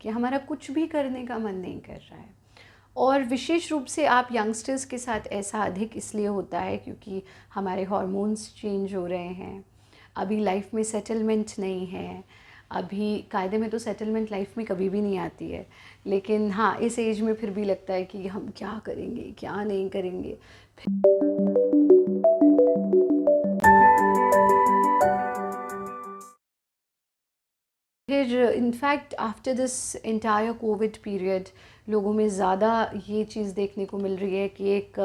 कि हमारा कुछ भी करने का मन नहीं कर रहा है। और विशेष रूप से आप यंगस्टर्स के साथ ऐसा अधिक इसलिए होता है क्योंकि हमारे हार्मोन्स चेंज हो रहे हैं, अभी लाइफ में सेटलमेंट नहीं है। अभी कायदे में तो सेटलमेंट लाइफ में कभी भी नहीं आती है, लेकिन हाँ इस एज में फिर भी लगता है कि हम क्या करेंगे क्या नहीं करेंगे। फिर in fact after this entire Covid period लोगों में ज़्यादा ये चीज़ देखने को मिल रही है कि एक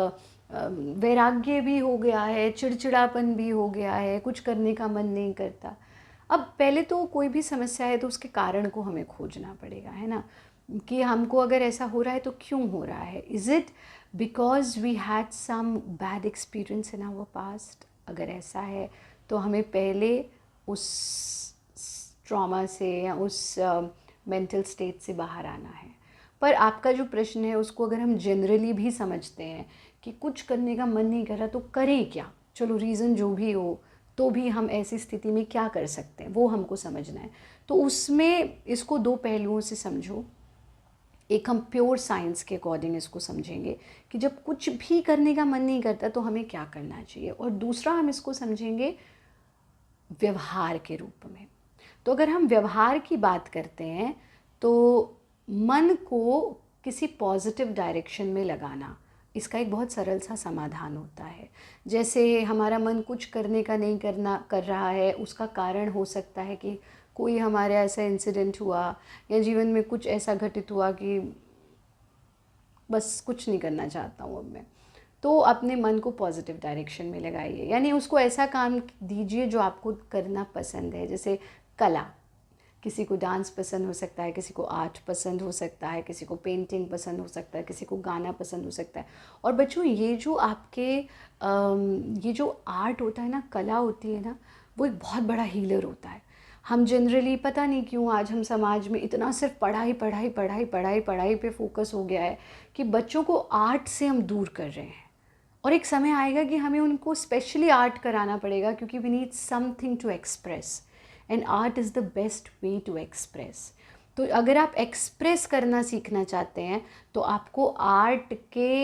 वैराग्य भी हो गया है, चिड़चिड़ापन भी हो गया है, कुछ करने का मन नहीं करता। अब पहले तो कोई भी समस्या है तो उसके कारण को हमें खोजना पड़ेगा, है ना, कि हमको अगर ऐसा हो रहा है तो क्यों हो रहा है। Is it because we had some bad experience in our past? अगर ऐसा है तो हमें पहले उस ट्रॉमा से या उस मेंटल स्टेट से बाहर आना है। पर आपका जो प्रश्न है उसको अगर हम जनरली भी समझते हैं कि कुछ करने का मन नहीं कर रहा तो करें क्या, चलो रीज़न जो भी हो तो भी हम ऐसी स्थिति में क्या कर सकते हैं वो हमको समझना है। तो उसमें इसको दो पहलुओं से समझो। एक हम प्योर साइंस के अकॉर्डिंग इसको समझेंगे कि जब कुछ भी करने का मन नहीं करता तो हमें क्या करना चाहिए, और दूसरा हम इसको समझेंगे व्यवहार के रूप में। तो अगर हम व्यवहार की बात करते हैं तो मन को किसी पॉजिटिव डायरेक्शन में लगाना, इसका एक बहुत सरल सा समाधान होता है। जैसे हमारा मन कुछ करने का नहीं कर रहा है, उसका कारण हो सकता है कि कोई हमारे ऐसा इंसिडेंट हुआ या जीवन में कुछ ऐसा घटित हुआ कि बस कुछ नहीं करना चाहता हूँ अब मैं। तो अपने मन को पॉजिटिव डायरेक्शन में लगाइए, यानी उसको ऐसा काम दीजिए जो आपको करना पसंद है। जैसे कला, किसी को डांस पसंद हो सकता है, किसी को आर्ट पसंद हो सकता है, किसी को पेंटिंग पसंद हो सकता है, किसी को गाना पसंद हो सकता है। और बच्चों ये जो आपके ये जो आर्ट होता है ना, कला होती है ना, वो एक बहुत बड़ा हीलर होता है। हम जनरली पता नहीं क्यों आज हम समाज में इतना सिर्फ पढ़ाई पढ़ाई पढ़ाई पढ़ाई पढ़ाई पे फोकस हो गया है कि बच्चों को आर्ट से हम दूर कर रहे हैं। और एक समय आएगा कि हमें उनको स्पेशली आर्ट कराना पड़ेगा क्योंकि we need something to express, and art is the best way to express. तो अगर आप एक्सप्रेस करना सीखना चाहते हैं तो आपको आर्ट के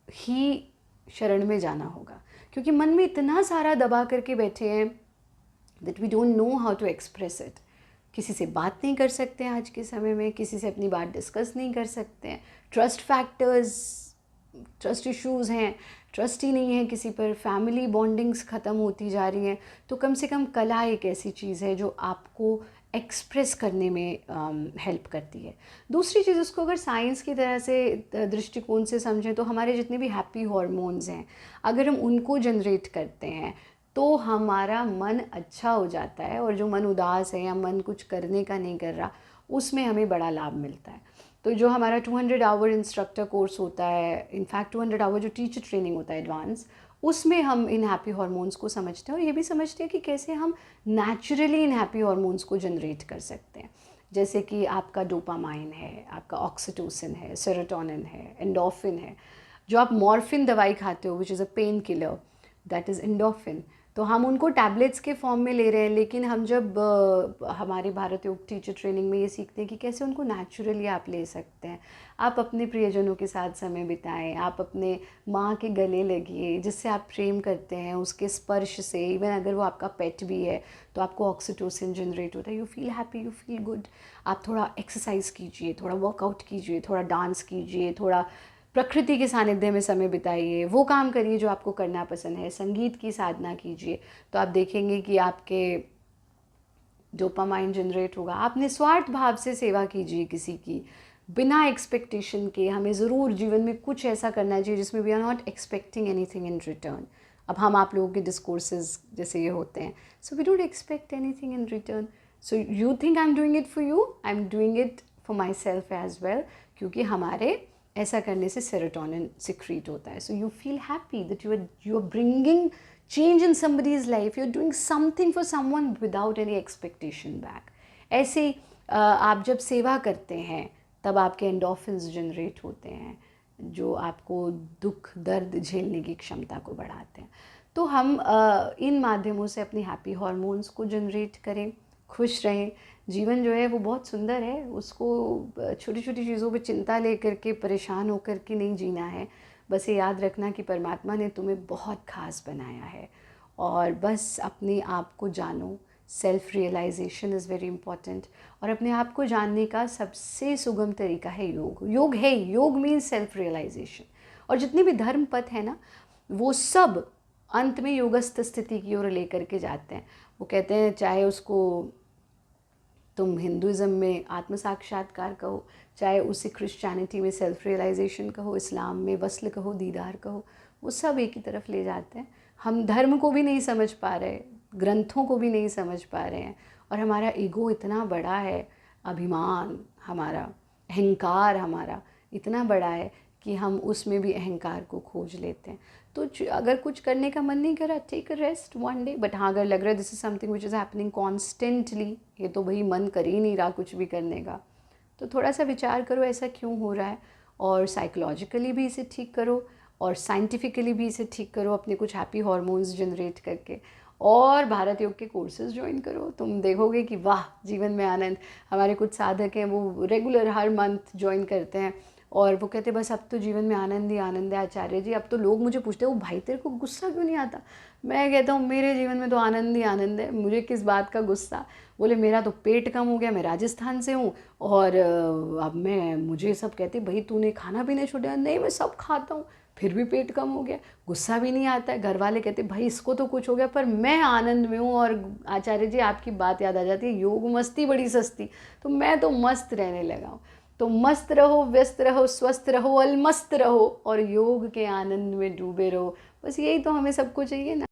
ही शरण में जाना होगा, क्योंकि मन में इतना सारा दबा करके बैठे हैं that we don't know how to express it. किसी से बात नहीं कर सकते हैं आज के समय में, किसी से अपनी बात डिस्कस नहीं कर सकते हैं। ट्रस्ट फैक्टर्स, ट्रस्ट इश्यूज़ हैं, ट्रस्ट ही नहीं है किसी पर, फैमिली बॉन्डिंग्स ख़त्म होती जा रही हैं। तो कम से कम कला एक ऐसी चीज़ है जो आपको एक्सप्रेस करने में हेल्प करती है। दूसरी चीज़, उसको अगर साइंस की तरह से दृष्टिकोण से समझें तो हमारे जितने भी हैप्पी हार्मोन्स हैं, अगर हम उनको जनरेट करते हैं तो हमारा मन अच्छा हो जाता है, और जो मन उदास है या मन कुछ करने का नहीं कर रहा उसमें हमें बड़ा लाभ मिलता है। तो जो हमारा 200 आवर इंस्ट्रक्टर कोर्स होता है, इनफैक्ट 200 आवर जो टीचर ट्रेनिंग होता है एडवांस, उसमें हम इन हैप्पी हार्मोन्स को समझते हैं और ये भी समझते हैं कि कैसे हम नेचुरली इन हैप्पी हार्मोन्स को जनरेट कर सकते हैं। जैसे कि आपका डोपामाइन है, आपका ऑक्सीटोसिन है, सेरोटोनिन है, एंडोर्फिन है। जो आप मॉर्फिन दवाई खाते हो which is a pain killer, that is endorphin. तो हम उनको टैबलेट्स के फॉर्म में ले रहे हैं, लेकिन हम जब हमारे भारत योग टीचर ट्रेनिंग में ये सीखते हैं कि कैसे उनको नेचुरली आप ले सकते हैं। आप अपने प्रियजनों के साथ समय बिताएं, आप अपने माँ के गले लगिए, जिससे आप प्रेम करते हैं उसके स्पर्श से, इवन अगर वो आपका पेट भी है तो आपको ऑक्सीटोसिन जनरेट होता है, you feel happy, you feel good. आप थोड़ा एक्सरसाइज कीजिए, थोड़ा वर्कआउट कीजिए, थोड़ा डांस कीजिए, थोड़ा प्रकृति के सानिध्य में समय बिताइए, वो काम करिए जो आपको करना पसंद है, संगीत की साधना कीजिए। तो आप देखेंगे कि आपके डोपामाइन जनरेट होगा। आप निस्वार्थ भाव से सेवा कीजिए किसी की, बिना एक्सपेक्टेशन के। हमें ज़रूर जीवन में कुछ ऐसा करना चाहिए जिसमें we are not expecting anything in return. अब हम आप लोगों के डिस्कोर्सेज जैसे ये होते हैं, so we don't expect anything in return. So you think I am doing it for you, I am doing it for myself as well, क्योंकि हमारे ऐसा करने से सेरोटोनिन सिक्रीट होता है। So you feel happy that you are bringing change in somebody's life, you're doing something for someone without any expectation back. ऐसे आप जब सेवा करते हैं तब आपके एंडोर्फिन्स जनरेट होते हैं जो आपको दुख दर्द झेलने की क्षमता को बढ़ाते हैं। तो हम इन माध्यमों से अपनी हैप्पी हार्मोन्स को जनरेट करें, खुश रहें, जीवन जो है वो बहुत सुंदर है, उसको छोटी छोटी चीज़ों पे चिंता लेकर के परेशान होकर के नहीं जीना है। बस ये याद रखना कि परमात्मा ने तुम्हें बहुत ख़ास बनाया है, और बस अपने आप को जानो। Self realization is very important, और अपने आप को जानने का सबसे सुगम तरीका है योग। योग है, योग मीन्स सेल्फ रियलाइजेशन। और जितने भी धर्म पथ है ना, वो सब अंत में योगस्थ स्थिति की ओर लेकर के जाते हैं। वो कहते हैं, चाहे उसको तुम हिंदुज़म में आत्म साक्षात्कार कहो, चाहे उसे क्रिश्चियनिटी में सेल्फ रियलाइजेशन कहो, इस्लाम में वस्ल कहो, दीदार कहो, वो सब एक ही तरफ ले जाते हैं। हम धर्म को भी नहीं समझ पा रहे, ग्रंथों को भी नहीं समझ पा रहे हैं, और हमारा ईगो इतना बड़ा है, अभिमान हमारा, अहंकार हमारा इतना बड़ा है कि हम उसमें भी अहंकार को खोज लेते हैं। तो अगर कुछ करने का मन नहीं करा, take a rest one day. But हाँ, अगर लग रहा है this is something which is happening constantly, ये तो भाई मन कर ही नहीं रहा कुछ भी करने का, तो थोड़ा सा विचार करो ऐसा क्यों हो रहा है, और साइकोलॉजिकली भी इसे ठीक करो, और साइंटिफिकली भी इसे ठीक करो अपने कुछ हैप्पी हार्मोन्स जनरेट करके, और भारत योग के कोर्सेज ज्वाइन करो। तुम देखोगे कि वाह, जीवन में आनंद। हमारे कुछ साधक हैं, वो रेगुलर हर मंथ ज्वाइन करते हैं, और वो कहते बस अब तो जीवन में आनंद ही आनंद है आचार्य जी। अब तो लोग मुझे पूछते हैं, वो भाई तेरे को गुस्सा क्यों नहीं आता? मैं कहता हूँ मेरे जीवन में तो आनंद ही आनंद है, मुझे किस बात का गुस्सा। बोले मेरा तो पेट कम हो गया, मैं राजस्थान से हूँ, और अब मुझे सब कहते भाई तूने खाना पीना छोड़ दिया। नहीं, मैं सब खाता हूँ, फिर भी पेट कम हो गया, गुस्सा भी नहीं आता है। घर वाले कहते भाई इसको तो कुछ हो गया, पर मैं आनंद में हूँ। और आचार्य जी आपकी बात याद आ जाती है, योग मस्ती बड़ी सस्ती। तो मैं तो मस्त रहने लगा हूँ। तो मस्त रहो, व्यस्त रहो, स्वस्थ रहो, अलमस्त रहो, और योग के आनंद में डूबे रहो। बस यही तो हमें सबको चाहिए ना।